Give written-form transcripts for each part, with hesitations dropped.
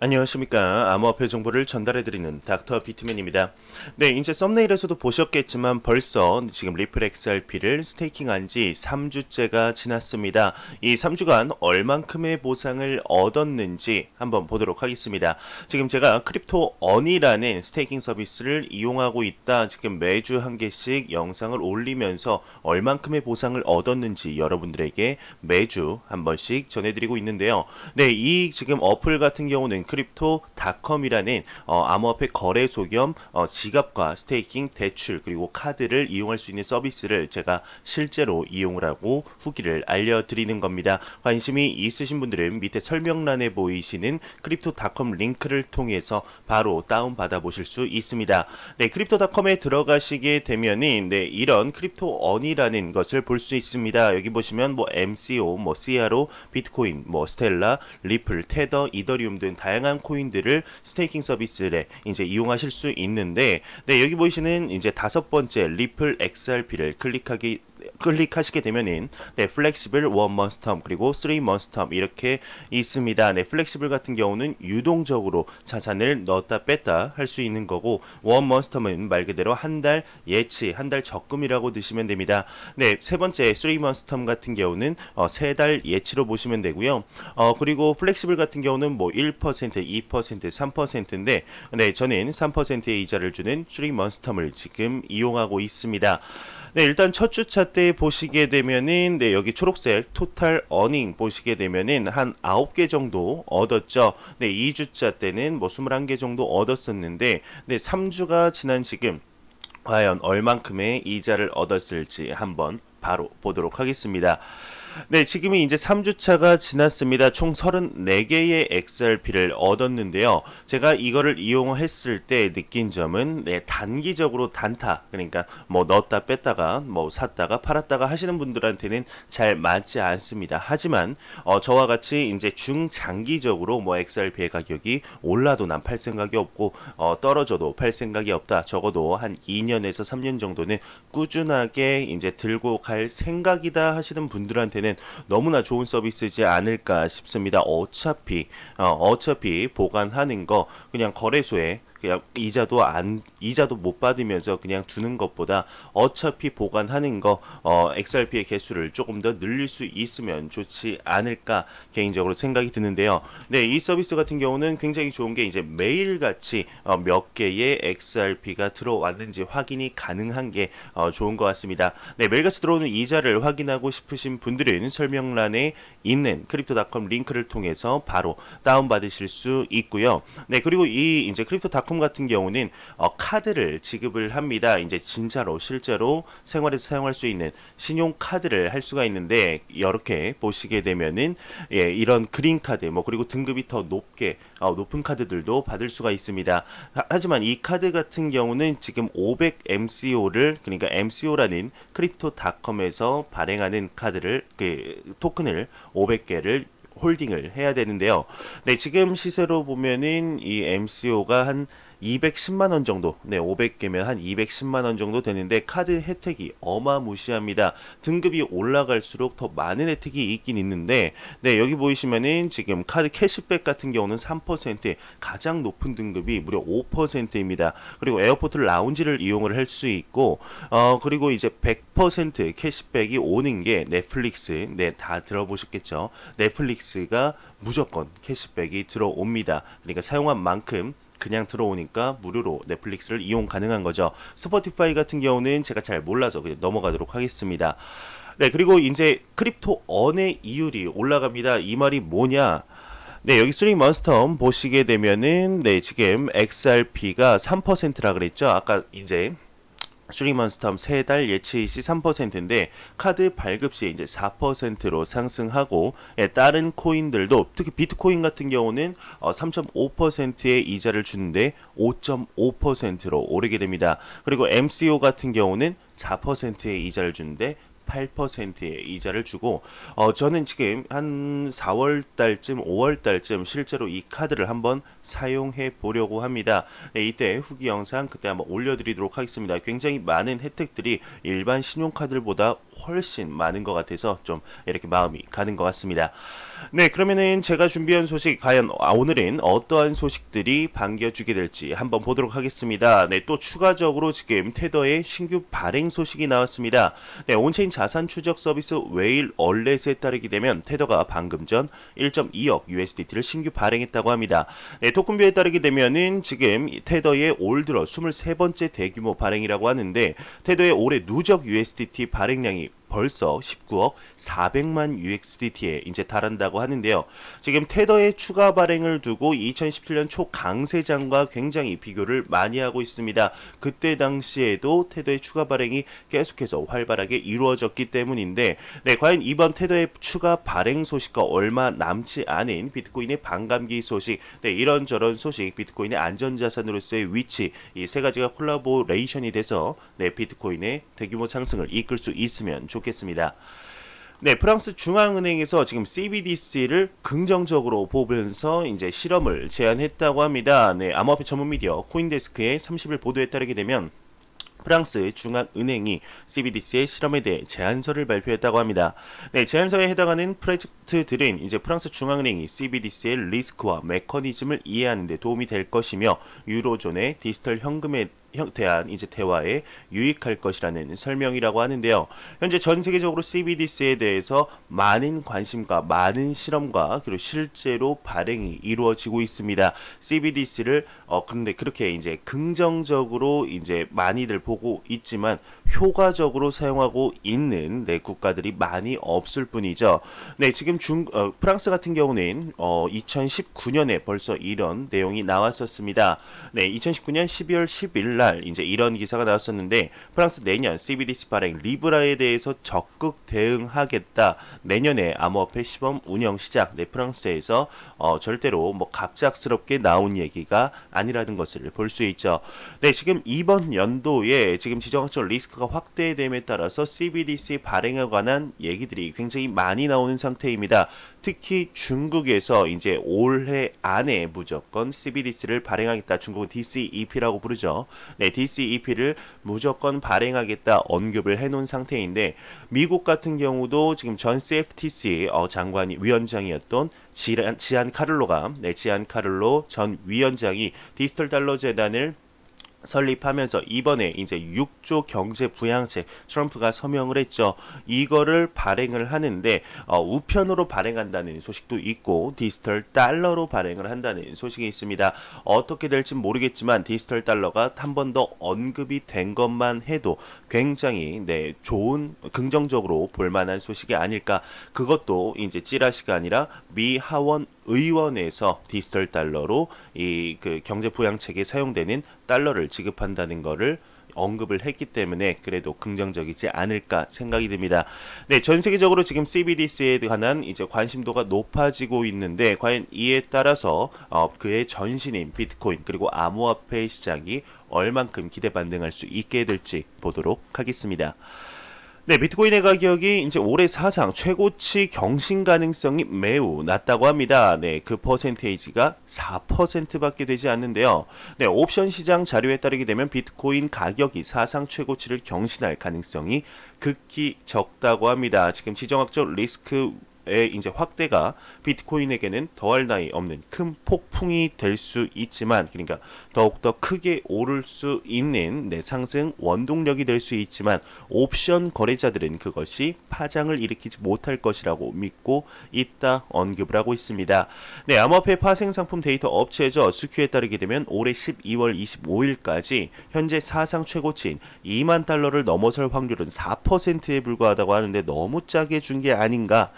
안녕하십니까. 암호화폐 정보를 전달해드리는 닥터 비트맨입니다. 네, 이제 썸네일에서도 보셨겠지만 벌써 지금 리플 XRP를 스테이킹한 지 3주째가 지났습니다. 이 3주간 얼만큼의 보상을 얻었는지 한번 보도록 하겠습니다. 지금 제가 크립토 어니라는 스테이킹 서비스를 이용하고 있다. 지금 매주 한 개씩 영상을 올리면서 얼만큼의 보상을 얻었는지 여러분들에게 매주 한 번씩 전해드리고 있는데요. 네, 이 지금 어플 같은 경우는 크립토닷컴이라는 암호화폐 거래소 겸 지갑과 스테이킹, 대출 그리고 카드를 이용할 수 있는 서비스를 제가 실제로 이용을 하고 후기를 알려드리는 겁니다. 관심이 있으신 분들은 밑에 설명란에 보이시는 크립토닷컴 링크를 통해서 바로 다운받아 보실 수 있습니다. 네, 크립토닷컴에 들어가시게 되면은 이런 크립토 어니라는 것을 볼 수 있습니다. 여기 보시면 뭐 MCO, 뭐 CRO, 비트코인, 뭐 스텔라, 리플, 테더, 이더리움 등 다양한 코인들을 스테이킹 서비스에 이제 이용하실 수 있는데, 네, 여기 보이시는 이제 5번째 리플 XRP를 클릭하시게 되면은 플렉시블 1month term 그리고 3month term 이렇게 있습니다. 플렉시블 같은 경우는 유동적으로 자산을 넣었다 뺐다 할 수 있는 거고, 1month term은 말 그대로 한 달 예치, 한 달 적금이라고 드시면 됩니다. 네, 세 번째 3month term 같은 경우는 3달 예치로 보시면 되고요. 그리고 플렉시블 같은 경우는 뭐 1%, 2%, 3%인데 저는 3%의 이자를 주는 3month term을 지금 이용하고 있습니다. 네, 일단 첫 주차 때 보시게 되면은 여기 초록색 토탈 어닝 보시게 되면은 한 9개 정도 얻었죠. 네, 2주차 때는 뭐 21개 정도 얻었었는데 3주가 지난 지금 과연 얼만큼의 이자를 얻었을지 한번 바로 보도록 하겠습니다. 네, 지금이 이제 3주차가 지났습니다. 총 34개의 XRP를 얻었는데요. 제가 이거를 이용했을 때 느낀 점은 단기적으로 단타, 그러니까 뭐 넣었다 뺐다가 뭐 샀다가 팔았다가 하시는 분들한테는 잘 맞지 않습니다. 하지만 저와 같이 이제 중장기적으로 뭐 XRP의 가격이 올라도 난 팔 생각이 없고 떨어져도 팔 생각이 없다. 적어도 한 2년에서 3년 정도는 꾸준하게 이제 들고 갈 생각이다 하시는 분들한테는 너무나 좋은 서비스지 않을까 싶습니다. 어차피 보관하는 거 그냥 거래소에 그냥 이자도 못 받으면서 그냥 두는 것보다 어차피 보관하는 거 XRP의 개수를 조금 더 늘릴 수 있으면 좋지 않을까 개인적으로 생각이 드는데요. 네, 이 서비스 같은 경우는 굉장히 좋은 게 이제 매일같이 몇 개의 XRP가 들어왔는지 확인이 가능한 게 좋은 것 같습니다. 네, 매일같이 들어오는 이자를 확인하고 싶으신 분들은 설명란에 있는 크립토닷컴 링크를 통해서 바로 다운받으실 수 있고요. 네, 그리고 이 이제 크립토닷컴 같은 경우는 카드를 지급을 합니다. 이제 진짜로 실제로 생활에서 사용할 수 있는 신용 카드를 할 수가 있는데, 이렇게 보시게 되면은 이런 그린 카드 뭐 그리고 등급이 더 높은 카드들도 받을 수가 있습니다. 하지만 이 카드 같은 경우는 지금 500 MCO를, 그러니까 MCO라는 크립토닷컴에서 발행하는 카드를 토큰을 500개를 홀딩을 해야 되는데요. 네, 지금 시세로 보면은 이 MCO가 한 210만원 정도, 500개면 한 210만원 정도 되는데 카드 혜택이 어마무시합니다. 등급이 올라갈수록 더 많은 혜택이 있긴 있는데, 여기 보이시면은 지금 카드 캐시백 같은 경우는 3%, 가장 높은 등급이 무려 5%입니다. 그리고 에어포트 라운지를 이용을 할 수 있고, 그리고 이제 100% 캐시백이 오는 게 넷플릭스, 다 들어보셨겠죠. 넷플릭스가 무조건 캐시백이 들어옵니다. 그러니까 사용한 만큼 그냥 들어오니까 무료로 넷플릭스를 이용 가능한 거죠. 스포티파이 같은 경우는 제가 잘 몰라서 그냥 넘어가도록 하겠습니다. 네, 그리고 이제 크립토 언의 이율이 올라갑니다. 이 말이 뭐냐? 네, 여기 3month term 보시게 되면은 지금 XRP가 3%라 그랬죠. 아까 이제 3month term 3달 예치 시 3%인데 카드 발급 시 이제 4%로 상승하고, 다른 코인들도 특히 비트코인 같은 경우는 3.5%의 이자를 주는데 5.5%로 오르게 됩니다. 그리고 MCO 같은 경우는 4%의 이자를 주는데 8%의 이자를 주고, 저는 지금 한 4월달쯤 5월달쯤 실제로 이 카드를 한번 사용해 보려고 합니다. 이때 후기 영상 그때 한번 올려드리도록 하겠습니다. 굉장히 많은 혜택들이 일반 신용카드보다 훨씬 많은 것 같아서 좀 이렇게 마음이 가는 것 같습니다. 네, 그러면은 제가 준비한 소식 과연 오늘은 어떠한 소식들이 반겨주게 될지 한번 보도록 하겠습니다. 네, 또 추가적으로 지금 테더의 신규 발행 소식이 나왔습니다. 네, 온체인 자산 추적 서비스 웨일 얼렛에 따르게 되면 테더가 방금 전 1.2억 USDT를 신규 발행했다고 합니다. 네, 토큰뷰에 따르게 되면은 지금 테더의 올 들어 23번째 대규모 발행이라고 하는데 테더의 올해 누적 USDT 발행량이 벌써 19억 400만 USDT에 이제 달한다고 하는데요. 지금 테더의 추가 발행을 두고 2017년 초 강세장과 굉장히 비교를 많이 하고 있습니다. 그때 당시에도 테더의 추가 발행이 계속해서 활발하게 이루어졌기 때문인데 네, 과연 이번 테더의 추가 발행 소식과 얼마 남지 않은 비트코인의 반감기 소식, 네, 이런저런 소식, 비트코인의 안전자산으로서의 위치, 이 세 가지가 콜라보레이션이 돼서 네, 비트코인의 대규모 상승을 이끌 수 있으면 좋겠습니다. 네, 프랑스 중앙은행에서 지금 CBDC를 긍정적으로 보면서 이제 실험을 제안했다고 합니다. 네, 암호화폐 전문 미디어 코인데스크의 30일 보도에 따르게 되면 프랑스 중앙은행이 CBDC의 실험에 대해 제안서를 발표했다고 합니다. 네, 제안서에 해당하는 프로젝트들은 이제 프랑스 중앙은행이 CBDC의 리스크와 메커니즘을 이해하는 데 도움이 될 것이며 유로존의 디지털 현금에 대한 이제 대화에 유익할 것이라는 설명이라고 하는데요. 현재 전 세계적으로 CBDC에 대해서 많은 관심과 많은 실험과 그리고 실제로 발행이 이루어지고 있습니다. CBDC를 그런데 그렇게 이제 긍정적으로 이제 많이들 보고 있지만 효과적으로 사용하고 있는 네, 국가들이 많이 없을 뿐이죠. 네, 지금 프랑스 같은 경우는 2019년에 벌써 이런 내용이 나왔었습니다. 네, 2019년 12월 10일 날 이제 이런 기사가 나왔었는데 프랑스 내년 CBDC 발행 리브라에 대해서 적극 대응하겠다. 내년에 암호화폐 시범 운영 시작. 네, 프랑스에서 절대로 뭐 갑작스럽게 나온 얘기가 아니라는 것을 볼 수 있죠. 네, 지금 이번 연도에 지금 지정학적 리스크가 확대됨에 따라서 CBDC 발행에 관한 얘기들이 굉장히 많이 나오는 상태입니다. 특히 중국에서 이제 올해 안에 무조건 CBDC를 발행하겠다. 중국은 DCEP라고 부르죠. 네, DCEP를 무조건 발행하겠다 언급을 해놓은 상태인데 미국 같은 경우도 지금 전 CFTC 장관이 위원장이었던 지안 카를로 전 위원장이 디지털 달러 재단을 설립하면서 이번에 이제 6조 경제 부양책 트럼프가 서명을 했죠. 이거를 발행을 하는데 우편으로 발행한다는 소식도 있고 디지털 달러로 발행을 한다는 소식이 있습니다. 어떻게 될지 모르겠지만 디지털 달러가 한 번 더 언급이 된 것만 해도 굉장히 네, 좋은 긍정적으로 볼만한 소식이 아닐까. 그것도 이제 찌라시가 아니라 미 하원 의원에서 디지털 달러로 이 그 경제 부양책에 사용되는 달러를 지급한다는 거를 언급을 했기 때문에 그래도 긍정적이지 않을까 생각이 듭니다. 네, 전 세계적으로 지금 CBDC에 관한 이제 관심도가 높아지고 있는데 과연 이에 따라서 그의 전신인 비트코인 그리고 암호화폐 시장이 얼만큼 기대 반등할 수 있게 될지 보도록 하겠습니다. 네, 비트코인의 가격이 이제 올해 사상 최고치 경신 가능성이 매우 낮다고 합니다. 네, 그 퍼센테이지가 4%밖에 되지 않는데요. 네, 옵션 시장 자료에 따르게 되면 비트코인 가격이 사상 최고치를 경신할 가능성이 극히 적다고 합니다. 지금 지정학적 리스크 의 이제 확대가 비트코인에게는 더할 나위 없는 큰 폭풍이 될 수 있지만, 그러니까 더욱더 크게 오를 수 있는 상승 원동력이 될 수 있지만 옵션 거래자들은 그것이 파장을 일으키지 못할 것이라고 믿고 있다 언급을 하고 있습니다. 네, 암호화폐 파생 상품 데이터 업체죠. 스큐에 따르게 되면 올해 12월 25일까지 현재 사상 최고치인 2만 달러를 넘어설 확률은 4%에 불과하다고 하는데 너무 짜게 준 게 아닌가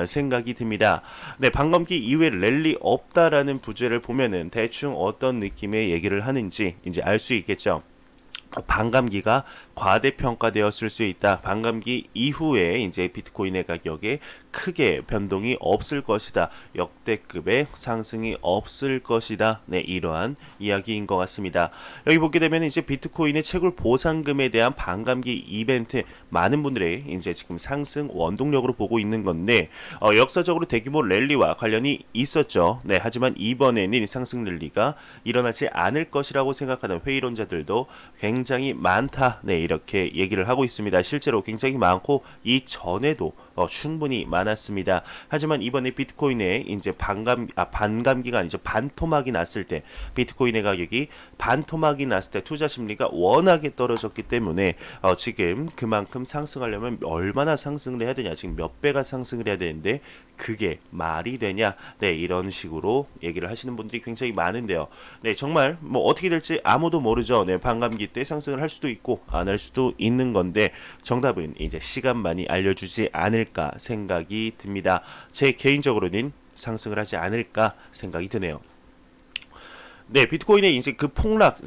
생각이 듭니다. 네, 반감기 이후에 랠리 없다라는 부제를 보면은 대충 어떤 느낌의 얘기를 하는지 이제 알 수 있겠죠. 반감기가 과대평가되었을 수 있다. 반감기 이후에 이제 비트코인의 가격에 크게 변동이 없을 것이다. 역대급의 상승이 없을 것이다. 네, 이러한 이야기인 것 같습니다. 여기 보게 되면 이제 비트코인의 채굴 보상금에 대한 반감기 이벤트 많은 분들이 이제 지금 상승 원동력으로 보고 있는 건데 역사적으로 대규모 랠리와 관련이 있었죠. 네, 하지만 이번에는 상승 랠리가 일어나지 않을 것이라고 생각하는 회의론자들도 굉장히 굉장히 많다. 네, 이렇게 얘기를 하고 있습니다. 실제로 굉장히 많고 이전에도 충분히 많았습니다. 하지만 이번에 비트코인에 이제 반감기가 아니죠. 반토막이 났을 때, 비트코인의 가격이 반토막이 났을 때 투자 심리가 워낙에 떨어졌기 때문에 지금 그만큼 상승하려면 얼마나 상승을 해야 되냐, 지금 몇 배가 상승을 해야 되는데 그게 말이 되냐, 네, 이런 식으로 얘기를 하시는 분들이 굉장히 많은데요. 네, 정말 뭐 어떻게 될지 아무도 모르죠. 네, 반감기 때 상승을 할 수도 있고 안 할 수도 있는 건데 정답은 이제 시간만이 알려주지 않을까 생각이 듭니다. 제 개인적으로는 상승을 하지 않을까 생각이 드네요. 네, 비트코인의 이제 그 폭락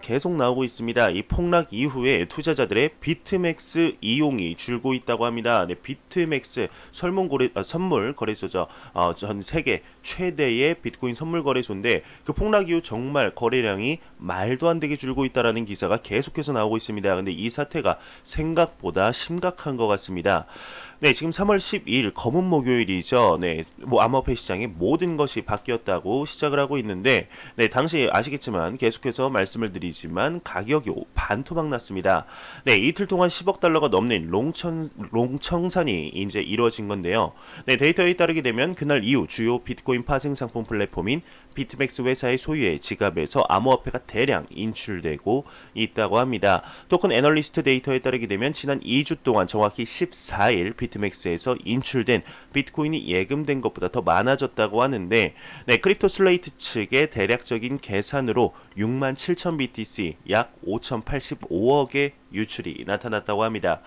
계속 나오고 있습니다. 이 폭락 이후에 투자자들의 비트맥스 이용이 줄고 있다고 합니다. 네, 비트맥스 선물 거래소죠. 전 세계 최대의 비트코인 선물 거래소인데 그 폭락 이후 정말 거래량이 말도 안 되게 줄고 있다라는 기사가 계속해서 나오고 있습니다. 근데 이 사태가 생각보다 심각한 것 같습니다. 네, 지금 3월 12일 검은 목요일이죠. 네, 뭐 암호화폐 시장의 모든 것이 바뀌었다고 시작을 하고 있는데, 네, 당시 아시겠지만 계속해서 말씀을 드리지만 가격이 반토막 났습니다. 네, 이틀 동안 10억 달러가 넘는 롱청산이 이제 이루어진 건데요. 네, 데이터에 따르게 되면 그날 이후 주요 비트코인 파생 상품 플랫폼인 비트맥스 회사의 소유의 지갑에서 암호화폐가 대량 인출되고 있다고 합니다. 토큰 애널리스트 데이터에 따르게 되면 지난 2주 동안 정확히 14일 비트맥스에서 인출된 비트코인이 예금된 것보다 더 많아졌다고 하는데, 네, 크립토 슬레이트 측의 대략적인 계산으로 67,000 BTC 약 5,085억의 유출이 나타났다고 합니다.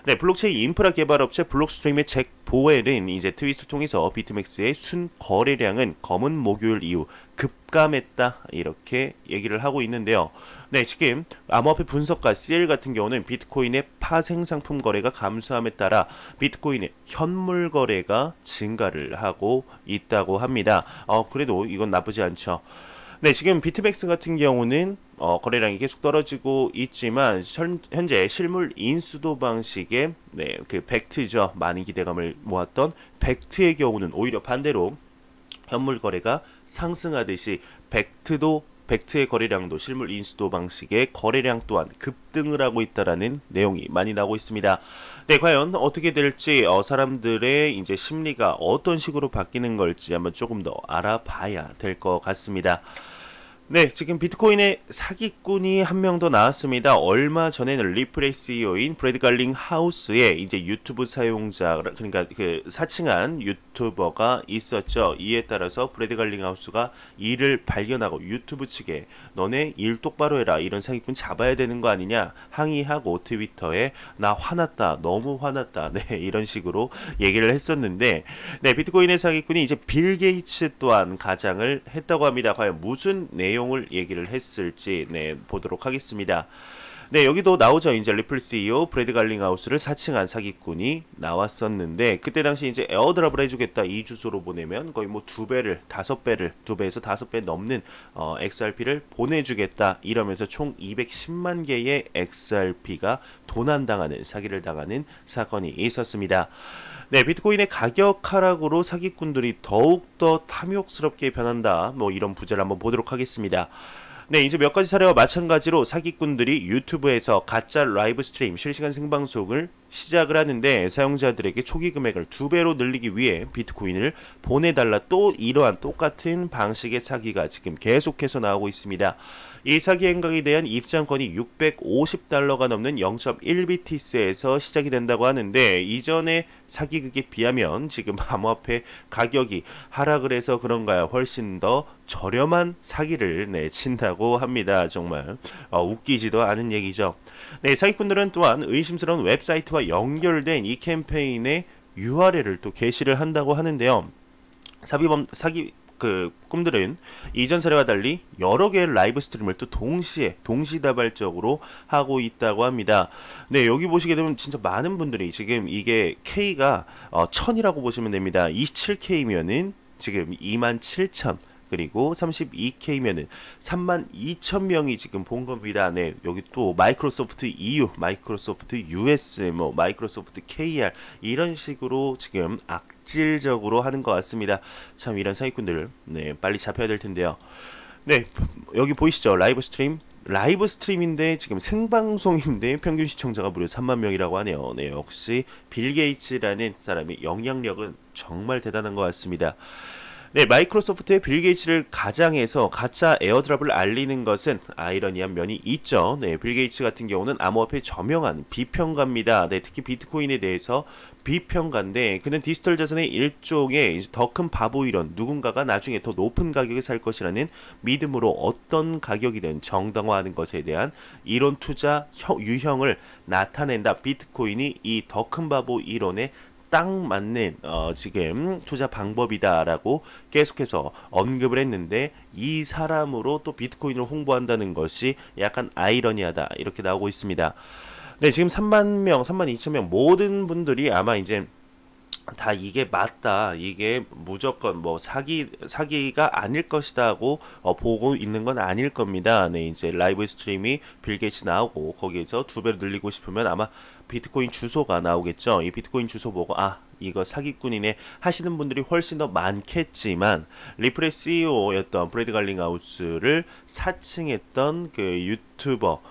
네, 블록체인 인프라 개발 업체 블록스트림의 잭 보웰은 이제 트윗을 통해서 비트맥스의 순 거래량은 검은 목요일 이후 급감했다, 이렇게 얘기를 하고 있는데요. 네, 지금 암호화폐 분석가 CL 같은 경우는 비트코인의 파생 상품 거래가 감소함에 따라 비트코인의 현물 거래가 증가를 하고 있다고 합니다. 그래도 이건 나쁘지 않죠. 네, 지금 비트맥스 같은 경우는 거래량이 계속 떨어지고 있지만 현재 실물 인수도 방식의 그 벡트죠. 많은 기대감을 모았던 벡트의 경우는 오히려 반대로 현물 거래가 상승하듯이 벡트의 거래량도 실물 인수도 방식의 거래량 또한 급등을 하고 있다라는 내용이 많이 나오고 있습니다. 네, 과연 어떻게 될지 사람들의 이제 심리가 어떤 식으로 바뀌는 걸지 한번 조금 더 알아봐야 될 것 같습니다. 네, 지금 비트코인의 사기꾼이 한 명 더 나왔습니다. 얼마 전에는 리플의 CEO인 브래드 갈링 하우스의 이제 유튜브 사용자, 그러니까 그 사칭한 유튜버가 있었죠. 이에 따라서 브래드 갈링 하우스가 이를 발견하고 유튜브 측에 너네 일 똑바로 해라, 이런 사기꾼 잡아야 되는 거 아니냐 항의하고 트위터에 나 화났다, 너무 화났다, 네, 이런 식으로 얘기를 했었는데, 네, 비트코인의 사기꾼이 이제 빌 게이츠 또한 가장을 했다고 합니다. 과연 무슨 내용을 얘기를 했을지 보도록 하겠습니다. 네, 여기도 나오죠. 이제 리플 CEO 브래드 갈링하우스를 사칭한 사기꾼이 나왔었는데, 그때 당시 이제 에어드랍을 해주겠다, 이 주소로 보내면 거의 뭐 2배에서 5배 넘는 XRP를 보내주겠다, 이러면서 총 210만 개의 XRP가 도난당하는, 사기를 당하는 사건이 있었습니다. 네, 비트코인의 가격 하락으로 사기꾼들이 더욱더 탐욕스럽게 변한다, 뭐 이런 부제를 한번 보도록 하겠습니다. 네, 이제 몇 가지 사례와 마찬가지로 사기꾼들이 유튜브에서 가짜 라이브 스트림, 실시간 생방송을 시작을 하는데 사용자들에게 초기 금액을 2배로 늘리기 위해 비트코인을 보내달라, 또 이러한 똑같은 방식의 사기가 지금 계속해서 나오고 있습니다. 이 사기 행각에 대한 입장권이 650달러가 넘는 0.1BTC에서 시작이 된다고 하는데, 이전의 사기극에 비하면 지금 암호화폐 가격이 하락을 해서 그런가요? 훨씬 더 저렴한 사기를 친다고 합니다. 정말 웃기지도 않은 얘기죠. 네, 사기꾼들은 또한 의심스러운 웹사이트와 연결된 이 캠페인의 URL을 또 게시를 한다고 하는데요. 사기 꿈들은 이전 사례와 달리 여러 개의 라이브 스트림을 또 동시다발적으로 하고 있다고 합니다. 네, 여기 보시게 되면 진짜 많은 분들이 지금 이게 K가 1000이라고 보시면 됩니다. 27K면은 지금 27,000, 그리고 32K면은 32,000명이 지금 본 겁니다. 네, 여기 또 마이크로소프트 EU, 마이크로소프트 US, 뭐 마이크로소프트 KR, 이런 식으로 지금 악질적으로 하는 것 같습니다. 참 이런 사기꾼들 빨리 잡혀야 될 텐데요. 네, 여기 보이시죠? 라이브 스트림 라이브 스트림인데 지금 생방송인데 평균 시청자가 무려 3만 명이라고 하네요. 네, 역시 빌 게이츠라는 사람의 영향력은 정말 대단한 것 같습니다. 네, 마이크로소프트의 빌 게이츠를 가장해서 가짜 에어드랍을 알리는 것은 아이러니한 면이 있죠. 네, 빌 게이츠 같은 경우는 암호화폐 저명한 비평가입니다. 네, 특히 비트코인에 대해서 비평가인데 그는 디지털 자산의 일종의 더 큰 바보 이론, 누군가가 나중에 더 높은 가격에 살 것이라는 믿음으로 어떤 가격이든 정당화하는 것에 대한 이론 투자 유형을 나타낸다. 비트코인이 이 더 큰 바보 이론에 딱 맞는 지금 투자 방법이다라고 계속해서 언급을 했는데 이 사람으로 또 비트코인을 홍보한다는 것이 약간 아이러니하다 이렇게 나오고 있습니다. 네, 지금 3만 명, 3만 2천 명 모든 분들이 아마 이제 다 이게 맞다, 이게 무조건 뭐 사기가 아닐 것이다 하고 보고 있는 건 아닐 겁니다. 네, 이제 라이브 스트림이 빌 게이츠 나오고 거기에서 2배로 늘리고 싶으면 아마 비트코인 주소가 나오겠죠. 이 비트코인 주소 보고 이거 사기꾼이네 하시는 분들이 훨씬 더 많겠지만 리플의 CEO였던 브래드 갈링하우스를 사칭했던 그 유튜버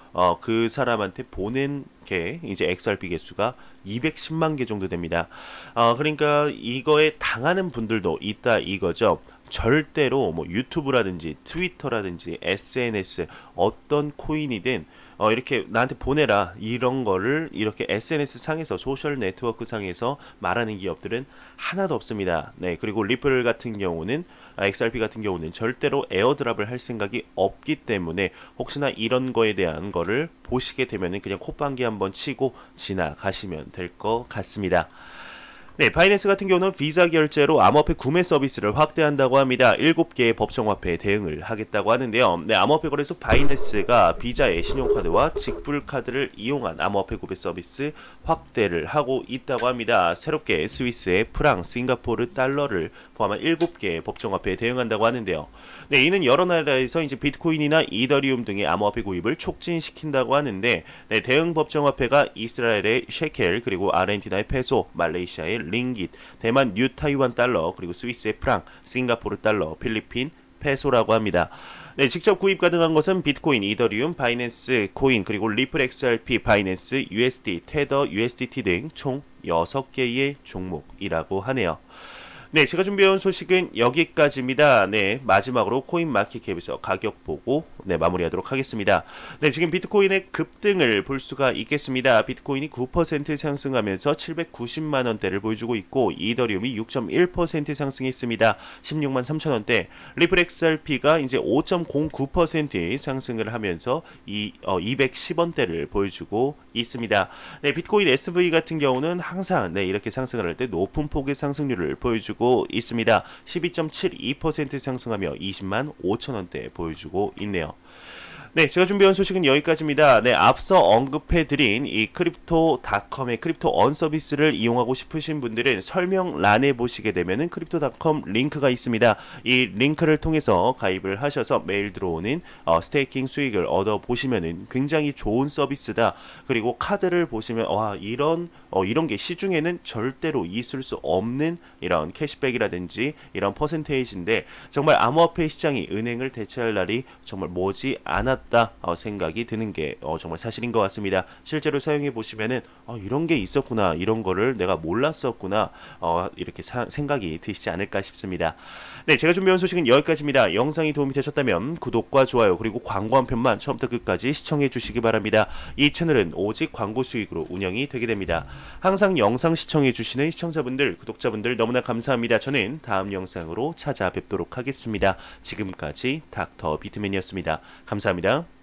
그 사람한테 보낸 게 이제 XRP 개수가 210만 개 정도 됩니다. 그러니까 이거에 당하는 분들도 있다 이거죠. 절대로 뭐 유튜브라든지 트위터라든지 SNS 어떤 코인이든 이렇게 나한테 보내라 이런 거를 이렇게 SNS 상에서 소셜 네트워크 상에서 말하는 기업들은 하나도 없습니다. 네, 그리고 리플 같은 경우는 XRP 같은 경우는 절대로 에어드랍을 할 생각이 없기 때문에 혹시나 이런 거에 대한 거를 보시게 되면은 그냥 콧방귀 한번 치고 지나가시면 될 것 같습니다. 네, 바이낸스 같은 경우는 비자 결제로 암호화폐 구매 서비스를 확대한다고 합니다. 7개의 법정화폐에 대응을 하겠다고 하는데요. 네, 암호화폐 거래소 바이낸스가 비자의 신용카드와 직불카드를 이용한 암호화폐 구매 서비스 확대를 하고 있다고 합니다. 새롭게 스위스의 프랑, 싱가포르, 달러를 포함한 7개의 법정화폐에 대응한다고 하는데요. 네, 이는 여러 나라에서 이제 비트코인이나 이더리움 등의 암호화폐 구입을 촉진시킨다고 하는데, 네, 대응 법정화폐가 이스라엘의 셰켈, 그리고 아르헨티나의 페소, 말레이시아의 링깃, 대만 뉴 타이완 달러, 그리고 스위스의 프랑, 싱가포르 달러, 필리핀 페소라고 합니다. 네, 직접 구입 가능한 것은 비트코인, 이더리움, 바이낸스 코인, 그리고 리플 XRP, 바이낸스 USD, 테더 USDT 등 총 6개의 종목이라고 하네요. 네, 제가 준비해온 소식은 여기까지입니다. 네, 마지막으로 코인마켓캡에서 가격 보고 마무리하도록 하겠습니다. 네, 지금 비트코인의 급등을 볼 수가 있겠습니다. 비트코인이 9% 상승하면서 790만원대를 보여주고 있고, 이더리움이 6.1% 상승했습니다. 16만 3천원대. 리플 XRP가 이제 5.09% 상승을 하면서 210원대를 보여주고 있습니다. 네, 비트코인 SV 같은 경우는 항상 이렇게 상승을 할 때 높은 폭의 상승률을 보여주고 있습니다. 12.72% 상승하며 20만 5천원대 보여주고 있네요. 네, 제가 준비한 소식은 여기까지입니다. 네, 앞서 언급해드린 이 크립토닷컴의 크립토언 서비스를 이용하고 싶으신 분들은 설명란에 보시게 되면은 크립토닷컴 링크가 있습니다. 이 링크를 통해서 가입을 하셔서 매일 들어오는 스테이킹 수익을 얻어보시면은 굉장히 좋은 서비스다. 그리고 카드를 보시면 이런 게 시중에는 절대로 있을 수 없는 이런 캐시백이라든지 이런 퍼센테이지인데, 정말 암호화폐 시장이 은행을 대체할 날이 정말 머지 않았다 생각이 드는 게 정말 사실인 것 같습니다. 실제로 사용해 보시면은 이런 게 있었구나, 이런 거를 내가 몰랐었구나, 이렇게 생각이 드시지 않을까 싶습니다. 네, 제가 준비한 소식은 여기까지입니다. 영상이 도움이 되셨다면 구독과 좋아요, 그리고 광고 한 편만 처음부터 끝까지 시청해 주시기 바랍니다. 이 채널은 오직 광고 수익으로 운영이 되게 됩니다. 항상 영상 시청해 주시는 시청자분들, 구독자분들 너무나 감사합니다. 저는 다음 영상으로 찾아뵙도록 하겠습니다. 지금까지 닥터 비트맨이었습니다. 감사합니다.